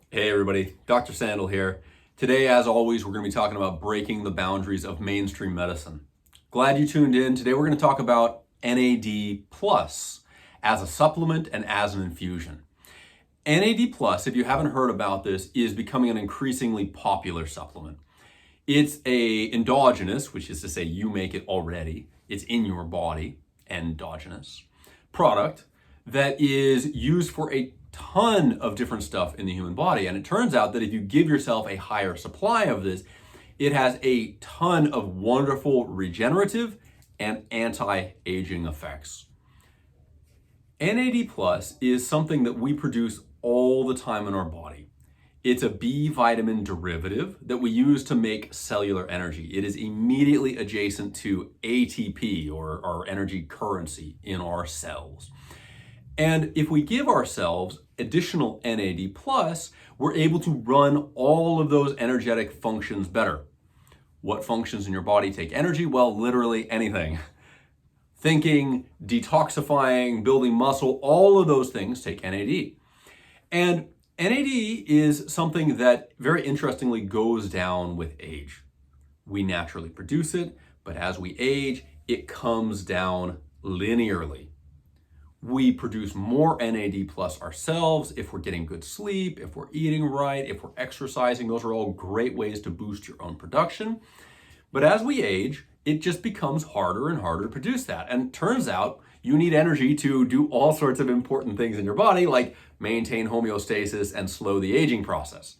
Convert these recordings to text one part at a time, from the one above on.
Hey everybody, Dr. Sandal here. Today, as always, we're going to be talking about breaking the boundaries of mainstream medicine. Glad you tuned in. Today we're going to talk about NAD Plus as a supplement and as an infusion. NAD Plus, if you haven't heard about this, is becoming an increasingly popular supplement. It's a endogenous, which is to say you make it already. It's in your body, endogenous product that is used for a ton of different stuff in the human body. And it turns out that if you give yourself a higher supply of this, it has a ton of wonderful regenerative and anti-aging effects. NAD Plus is something that we produce all the time in our body. It's a B vitamin derivative that we use to make cellular energy. It is immediately adjacent to ATP, or our energy currency in our cells. And if we give ourselves additional NAD+, we're able to run all of those energetic functions better. What functions in your body take energy? Well, literally anything. Thinking, detoxifying, building muscle, all of those things take NAD. And NAD is something that very interestingly goes down with age. We naturally produce it, but as we age, it comes down linearly. We produce more NAD plus ourselves if we're getting good sleep, if we're eating right, if we're exercising. Those are all great ways to boost your own production. But as we age, it just becomes harder and harder to produce that. And it turns out you need energy to do all sorts of important things in your body, like maintain homeostasis and slow the aging process.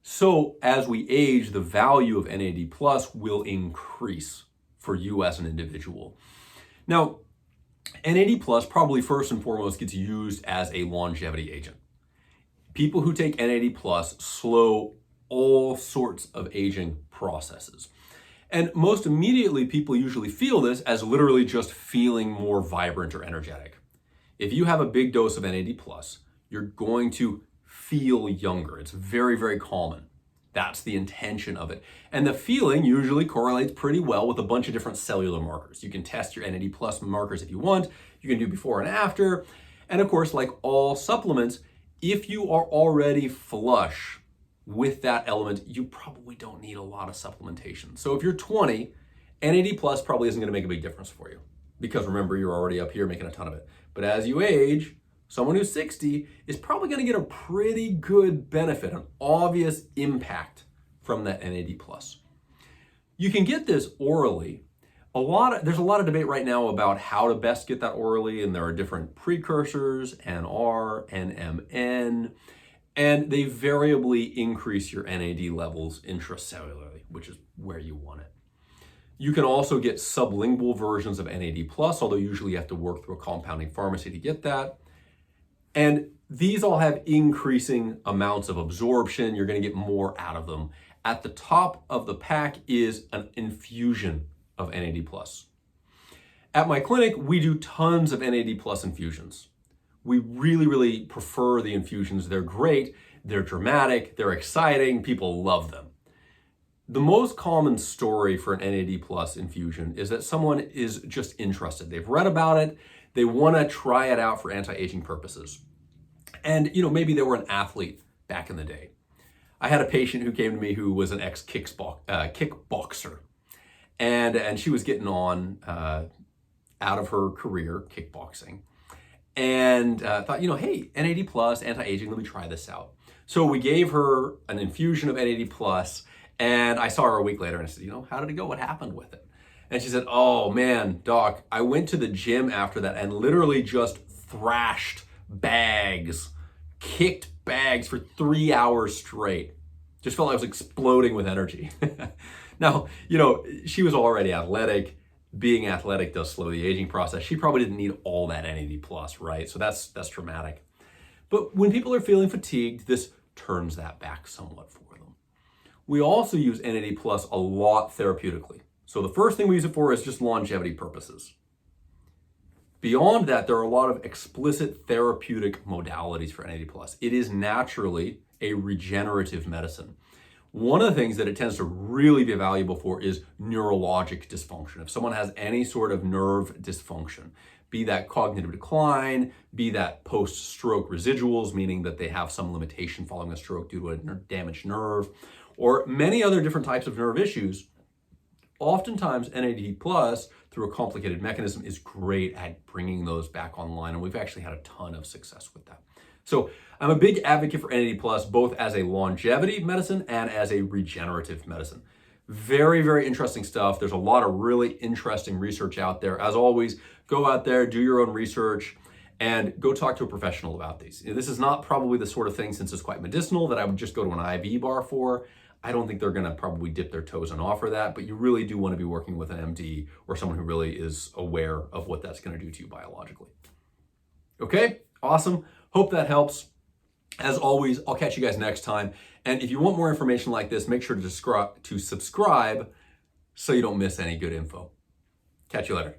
So as we age, the value of NAD plus will increase for you as an individual. Now, NAD plus probably first and foremost gets used as a longevity agent. People who take NAD plus slow all sorts of aging processes. And most immediately, people usually feel this as literally just feeling more vibrant or energetic. If you have a big dose of NAD plus, you're going to feel younger. It's very, very common. That's the intention of it. And the feeling usually correlates pretty well with a bunch of different cellular markers. You can test your NAD plus markers if you want. You can do before and after. And of course, like all supplements, if you are already flush with that element, you probably don't need a lot of supplementation. So if you're 20, NAD plus probably isn't going to make a big difference for you, because remember, you're already up here making a ton of it. But as you age, someone who's 60 is probably going to get a pretty good benefit, an obvious impact from that NAD+. You can get this orally. There's a lot of debate right now about how to best get that orally, and there are different precursors, NR, NMN, and they variably increase your NAD levels intracellularly, which is where you want it. You can also get sublingual versions of NAD+, although usually you have to work through a compounding pharmacy to get that. And these all have increasing amounts of absorption. You're going to get more out of them. At the top of the pack is an infusion of NAD+. At my clinic, we do tons of NAD+ infusions. We really, really prefer the infusions. They're great, they're dramatic, they're exciting, people love them. The most common story for an NAD+ infusion is that someone is just interested. They've read about it, they want to try it out for anti-aging purposes. And, maybe they were an athlete back in the day. I had a patient who came to me who was an ex-kickboxer. And she was getting on out of her career, kickboxing. And thought, hey, NAD+, anti-aging, let me try this out. So we gave her an infusion of NAD+, and I saw her a week later and I said, how did it go? What happened with it? And she said, oh man, doc, I went to the gym after that and literally just thrashed bags, kicked bags for 3 hours straight. Just felt like I was exploding with energy. Now, she was already athletic. Being athletic does slow the aging process. She probably didn't need all that NAD+, right? So that's traumatic. But when people are feeling fatigued, this turns that back somewhat for them. We also use NAD+ a lot therapeutically. So the first thing we use it for is just longevity purposes. Beyond that, there are a lot of explicit therapeutic modalities for NAD+. It is naturally a regenerative medicine. One of the things that it tends to really be valuable for is neurologic dysfunction. If someone has any sort of nerve dysfunction, be that cognitive decline, be that post-stroke residuals, meaning that they have some limitation following a stroke due to a damaged nerve, or many other different types of nerve issues. Oftentimes, NAD Plus, through a complicated mechanism, is great at bringing those back online, and we've actually had a ton of success with that. So I'm a big advocate for NAD Plus, both as a longevity medicine and as a regenerative medicine. Very, very interesting stuff. There's a lot of really interesting research out there. As always, go out there, do your own research, and go talk to a professional about these. This is not probably the sort of thing, since it's quite medicinal, that I would just go to an IV bar for. I don't think they're going to probably dip their toes and offer that, but you really do want to be working with an MD or someone who really is aware of what that's going to do to you biologically. Okay, awesome. Hope that helps. As always, I'll catch you guys next time. And if you want more information like this, make sure to subscribe so you don't miss any good info. Catch you later.